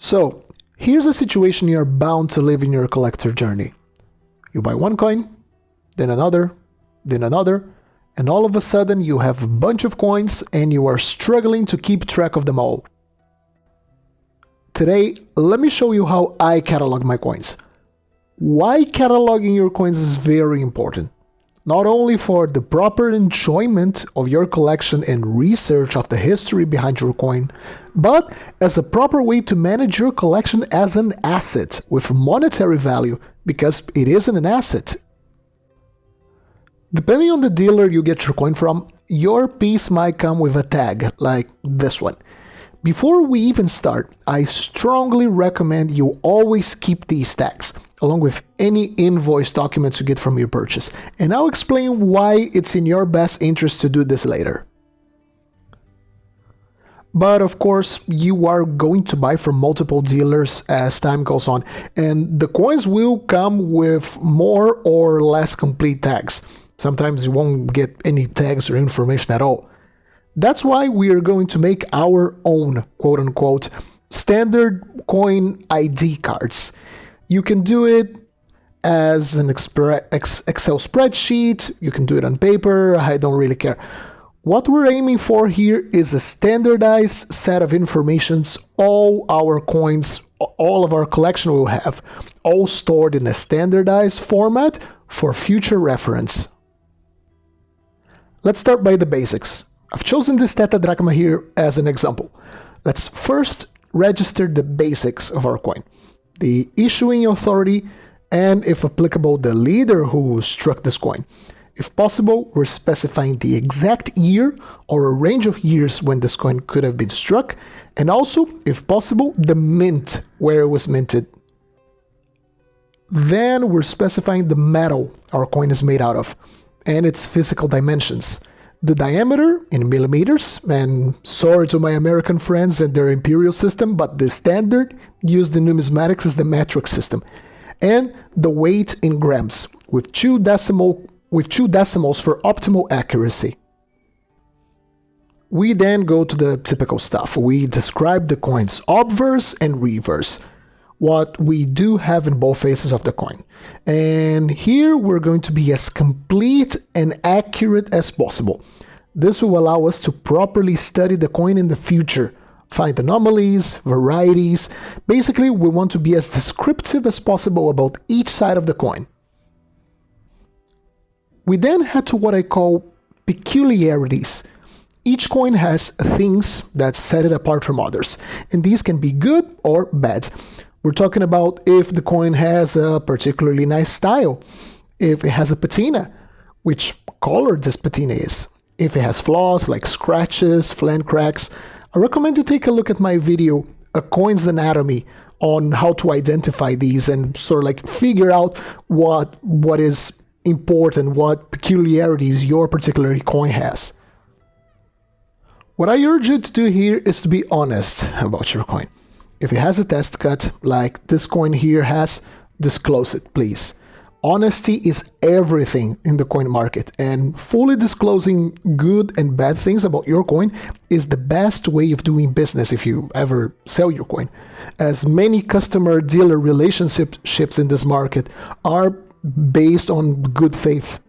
So here's a situation you're bound to live in your collector journey. You buy one coin, then another, and all of a sudden you have a bunch of coins and you are struggling to keep track of them all. Today, let me show you how I catalog my coins. Why cataloging your coins is very important. Not only for the proper enjoyment of your collection and research of the history behind your coin, but as a proper way to manage your collection as an asset with monetary value, because it isn't an asset. Depending on the dealer you get your coin from, your piece might come with a tag, like this one. Before we even start, I strongly recommend you always keep these tags, along with any invoice documents you get from your purchase, and I'll explain why it's in your best interest to do this later. But of course, you are going to buy from multiple dealers as time goes on, and the coins will come with more or less complete tags. Sometimes you won't get any tags or information at all. That's why we are going to make our own, quote-unquote, standard coin ID cards. You can do it as an Excel spreadsheet, you can do it on paper, I don't really care. What we're aiming for here is a standardized set of informations all our coins, all of our collection will have, all stored in a standardized format for future reference. Let's start by the basics. I've chosen this tetradrachma here as an example. Let's first register the basics of our coin. The issuing authority, and if applicable, the leader who struck this coin. If possible, we're specifying the exact year or a range of years when this coin could have been struck, and also, if possible, the mint where it was minted. Then we're specifying the metal our coin is made out of, and its physical dimensions. The diameter in millimeters, and sorry to my American friends and their imperial system, but the standard used in numismatics is the metric system. And the weight in grams, with two decimals for optimal accuracy. We then go to the typical stuff. We describe the coin's obverse and reverse, what we do have in both faces of the coin. And here we're going to be as complete and accurate as possible. This will allow us to properly study the coin in the future, find anomalies, varieties. Basically, we want to be as descriptive as possible about each side of the coin. We then head to what I call peculiarities. Each coin has things that set it apart from others, and these can be good or bad. We're talking about if the coin has a particularly nice style, if it has a patina, which color this patina is, if it has flaws like scratches, flan cracks. I recommend you take a look at my video, A Coin's Anatomy, on how to identify these and sort of like figure out what is important, what peculiarities your particular coin has. What I urge you to do here is to be honest about your coin. If it has a test cut, like this coin here has, disclose it, please. Honesty is everything in the coin market, and fully disclosing good and bad things about your coin is the best way of doing business if you ever sell your coin, as many customer-dealer relationships in this market are based on good faith.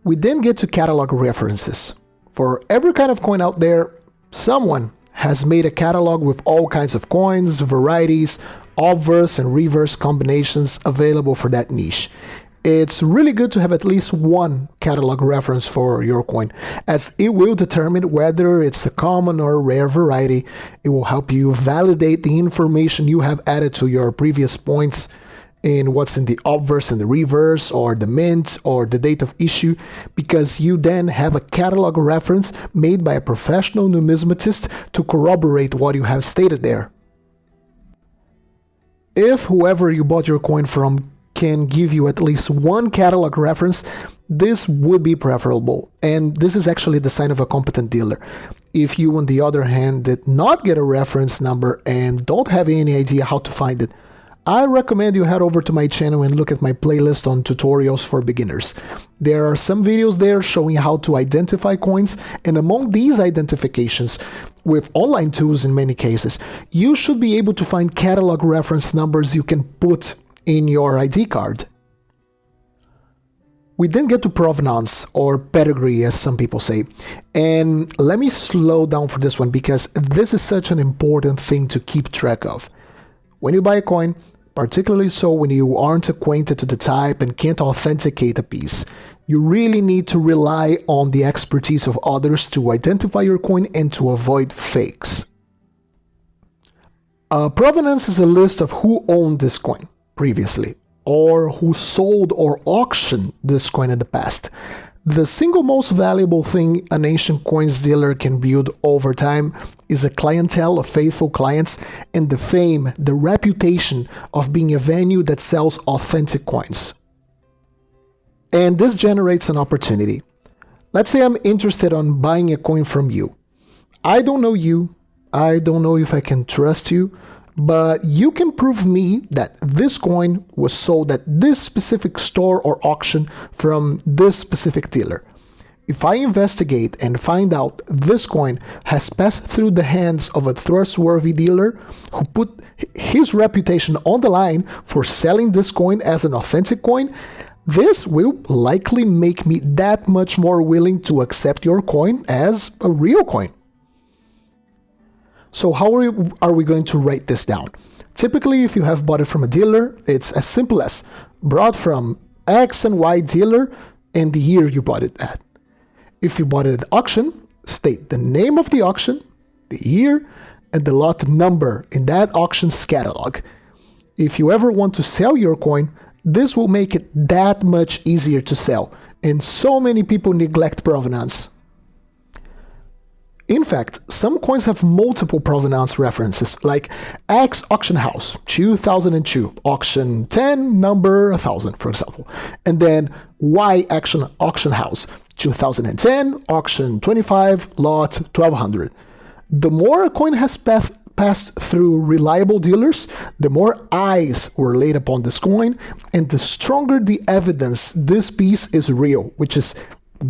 We then get to catalog references. For every kind of coin out there, someone has made a catalog with all kinds of coins, varieties, obverse and reverse combinations available for that niche. It's really good to have at least one catalog reference for your coin, as it will determine whether it's a common or rare variety. It will help you validate the information you have added to your previous points in what's in the obverse and the reverse, or the mint, or the date of issue, because you then have a catalog reference made by a professional numismatist to corroborate what you have stated there. If whoever you bought your coin from can give you at least one catalog reference, this would be preferable, and this is actually the sign of a competent dealer. If you, on the other hand, did not get a reference number and don't have any idea how to find it, I recommend you head over to my channel and look at my playlist on tutorials for beginners. There are some videos there showing how to identify coins, and among these identifications, with online tools in many cases, you should be able to find catalog reference numbers you can put in your ID card. We then get to provenance, or pedigree as some people say. And let me slow down for this one because this is such an important thing to keep track of. When you buy a coin, particularly so when you aren't acquainted to the type and can't authenticate a piece, you really need to rely on the expertise of others to identify your coin and to avoid fakes. Provenance is a list of who owned this coin previously, or who sold or auctioned this coin in the past. The single most valuable thing an ancient coins dealer can build over time is a clientele of faithful clients and the fame, the reputation of being a venue that sells authentic coins. And this generates an opportunity. Let's say I'm interested in buying a coin from you. I don't know you, I don't know if I can trust you, but you can prove me that this coin was sold at this specific store or auction from this specific dealer. If I investigate and find out this coin has passed through the hands of a trustworthy dealer who put his reputation on the line for selling this coin as an authentic coin, this will likely make me that much more willing to accept your coin as a real coin. So how are we going to write this down? Typically, if you have bought it from a dealer, it's as simple as bought from X and Y dealer and the year you bought it at. If you bought it at auction, state the name of the auction, the year, and the lot number in that auction's catalog. If you ever want to sell your coin, this will make it that much easier to sell, and so many people neglect provenance. In fact, some coins have multiple provenance references, like X auction house, 2002, auction 10, number 1000, for example. And then Y auction house, 2010, auction 25, lot 1200. The more a coin has passed through reliable dealers, the more eyes were laid upon this coin, and the stronger the evidence this piece is real, which is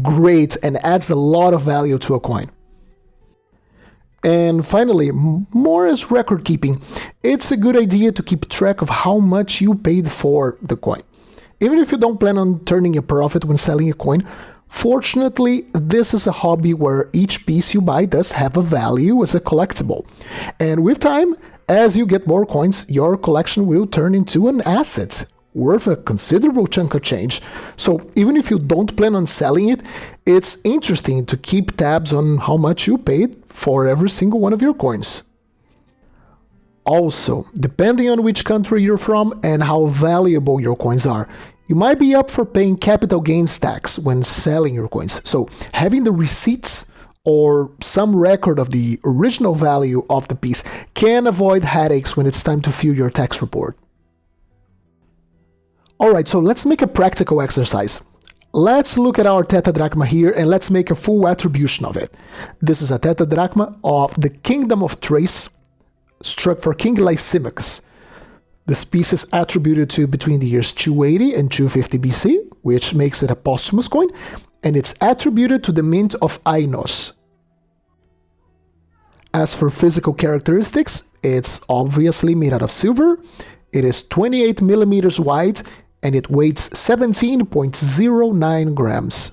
great and adds a lot of value to a coin. And finally, more as record keeping, it's a good idea to keep track of how much you paid for the coin. Even if you don't plan on turning a profit when selling a coin, fortunately, this is a hobby where each piece you buy does have a value as a collectible. And with time, as you get more coins, your collection will turn into an asset worth a considerable chunk of change. So even if you don't plan on selling it, it's interesting to keep tabs on how much you paid for every single one of your coins. Also, depending on which country you're from and how valuable your coins are, you might be up for paying capital gains tax when selling your coins. So having the receipts or some record of the original value of the piece can avoid headaches when it's time to fill your tax report. Alright, so let's make a practical exercise. Let's look at our tetradrachma here and let's make a full attribution of it. This is a tetradrachma of the Kingdom of Thrace, struck for King Lysimachus. This piece is attributed to between the years 280 and 250 BC, which makes it a posthumous coin, and it's attributed to the mint of Ainos. As for physical characteristics, it's obviously made out of silver, it is 28 millimeters wide, and it weighs 17.09 grams.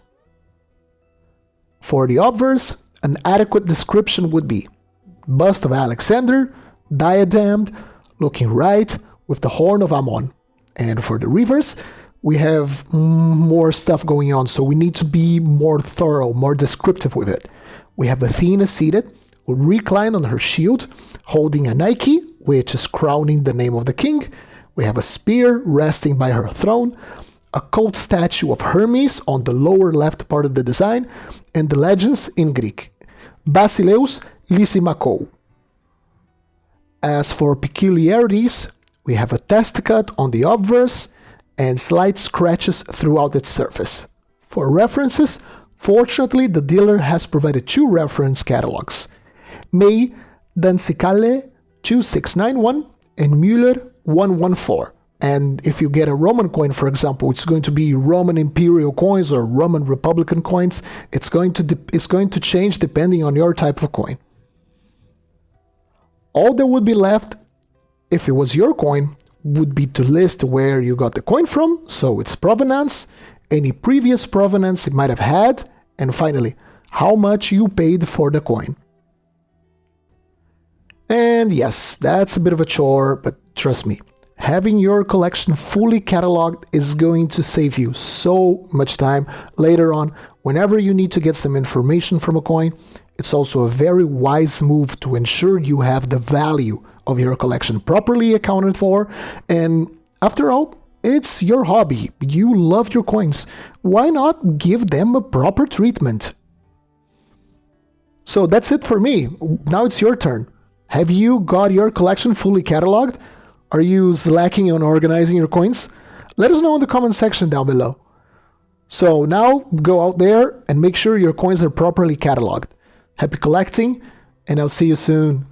For the obverse, an adequate description would be bust of Alexander, diademed, looking right, with the horn of Ammon. And for the reverse, we have more stuff going on, so we need to be more thorough, more descriptive with it. We have Athena seated, reclined on her shield, holding a Nike, which is crowning the name of the king. We have a spear resting by her throne, a cult statue of Hermes on the lower left part of the design, and the legends in Greek, Basileus Lysimakou. As for peculiarities, we have a test cut on the obverse and slight scratches throughout its surface. For references, fortunately the dealer has provided two reference catalogs, May Dansikale 2691 and Müller 114. And if you get a Roman coin, for example, it's going to be Roman Imperial coins or Roman Republican coins. It's going to change depending on your type of coin. All that would be left, if it was your coin, would be to list where you got the coin from, so its provenance, any previous provenance it might have had, and finally, how much you paid for the coin. And yes, that's a bit of a chore, but trust me, having your collection fully cataloged is going to save you so much time later on. Whenever you need to get some information from a coin, it's also a very wise move to ensure you have the value of your collection properly accounted for. And after all, it's your hobby. You love your coins. Why not give them a proper treatment? So that's it for me. Now it's your turn. Have you got your collection fully cataloged? Are you slacking on organizing your coins? Let us know in the comment section down below. So now go out there and make sure your coins are properly cataloged. Happy collecting, and I'll see you soon.